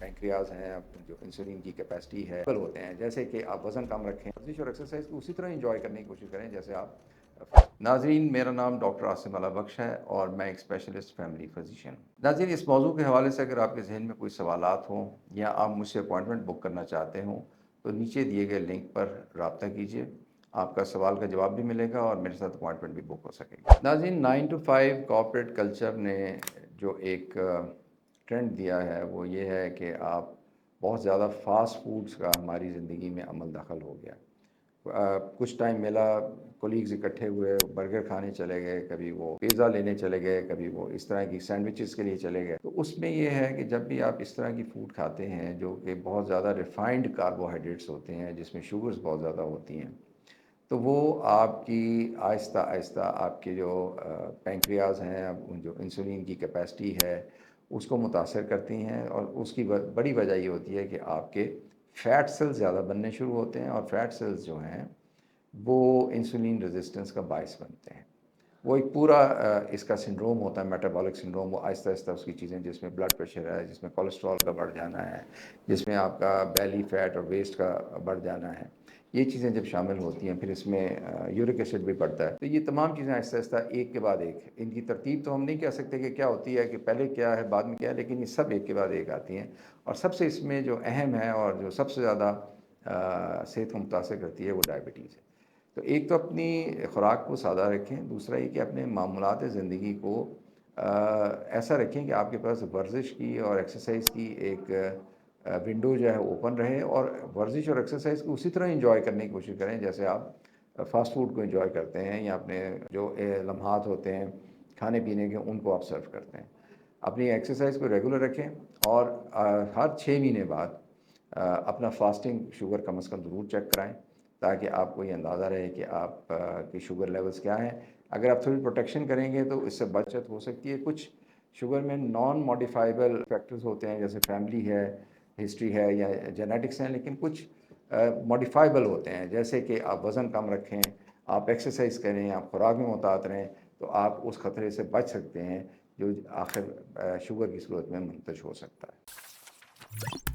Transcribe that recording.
Pancreas ہیں، جو insulin کی کیپیسٹی ہے ہوتے ہیں، جیسے کہ آپ وزن کم رکھیں، ورزش اور ایکسرسائز کو اسی طرح انجوائے کرنے کی کوشش کریں جیسے آپ ناظرین، میرا نام ڈاکٹر عاصم علا بخش ہے اور میں ایک اسپیشلسٹ فیملی فزیشین ہوں۔ ناظرین، اس موضوع کے حوالے سے اگر آپ کے ذہن میں کوئی سوالات ہوں یا آپ مجھ سے اپوائنٹمنٹ بک کرنا چاہتے ہوں تو نیچے دیے گئے لنک پر رابطہ کیجیے، آپ کا سوال کا جواب بھی ملے گا اور میرے ساتھ اپوائنٹمنٹ بھی بک ہو سکے گی۔ ناظرین، 9 to 5 کارپوریٹ کلچر نے جو ایک ٹرینڈ دیا ہے وہ یہ ہے کہ آپ بہت زیادہ فاسٹ فوڈز کا ہماری زندگی میں عمل دخل ہو گیا۔ کچھ ٹائم ملا، کولیگز اکٹھے ہوئے، برگر کھانے چلے گئے، کبھی وہ پیزا لینے چلے گئے، کبھی وہ اس طرح کی سینڈوچز کے لیے چلے گئے۔ تو اس میں یہ ہے کہ جب بھی آپ اس طرح کی فوڈ کھاتے ہیں جو کہ بہت زیادہ ریفائنڈ کاربوہائیڈریٹس ہوتے ہیں، جس میں شوگرز بہت زیادہ ہوتی ہیں، تو وہ آپ کی آہستہ آہستہ آپ کے جو پینکریاز ہیں، جو انسولین کی کیپیسٹی ہے، اس کو متاثر کرتی ہیں، اور اس کی بڑی وجہ یہ ہوتی ہے کہ آپ کے فیٹ سیلز زیادہ بننے شروع ہوتے ہیں، اور فیٹ سیلز جو ہیں وہ انسولین ریزسٹنس کا باعث بنتے ہیں۔ وہ ایک پورا اس کا سنڈروم ہوتا ہے، میٹابولک سنڈروم۔ وہ آہستہ آہستہ اس کی چیزیں، جس میں بلڈ پریشر ہے، جس میں کولیسٹرول کا بڑھ جانا ہے، جس میں آپ کا بیلی فیٹ اور ویسٹ کا بڑھ جانا ہے، یہ چیزیں جب شامل ہوتی ہیں، پھر اس میں یورک ایسڈ بھی بڑھتا ہے، تو یہ تمام چیزیں آہستہ آہستہ ایک کے بعد ایک، ان کی ترتیب تو ہم نہیں کہہ سکتے کہ کیا ہوتی ہے، کہ پہلے کیا ہے بعد میں کیا ہے، لیکن یہ سب ایک کے بعد ایک آتی ہیں۔ اور سب سے اس میں جو اہم ہے اور جو سب سے زیادہ صحت کو متاثر کرتی ہے وہ ڈائبٹیز ہے۔ تو ایک تو اپنی خوراک کو سادہ رکھیں، دوسرا یہ کہ اپنے معمولات زندگی کو ایسا رکھیں کہ آپ کے پاس ورزش کی اور ایکسرسائز کی ایک ونڈو جو ہے اوپن رہے، اور ورزش اور ایکسرسائز کو اسی طرح انجوائے کرنے کی کوشش کریں جیسے آپ فاسٹ فوڈ کو انجوائے کرتے ہیں، یا اپنے جو لمحات ہوتے ہیں کھانے پینے کے ان کو آپ سرو کرتے ہیں۔ اپنی ایکسرسائز کو ریگولر رکھیں، اور ہر 6 مہینے بعد اپنا فاسٹنگ شوگر کم از کم ضرور چیک کرائیں، تاکہ آپ کو یہ اندازہ رہے کہ آپ کی شوگر لیولز کیا ہیں۔ اگر آپ تھوڑی پروٹیکشن کریں گے تو اس سے بچت ہو سکتی ہے۔ کچھ شوگر میں نان موڈیفائبل فیکٹرز ہوتے ہیں، جیسے فیملی ہے، ہسٹری ہے، یا جینیٹکس ہیں، لیکن کچھ موڈیفائبل ہوتے ہیں، جیسے کہ آپ وزن کم رکھیں، آپ ایکسرسائز کریں، آپ خوراک میں محتاط رہیں، تو آپ اس خطرے سے بچ سکتے ہیں جو آخر شوگر کی صورت میں منتج ہو سکتا ہے۔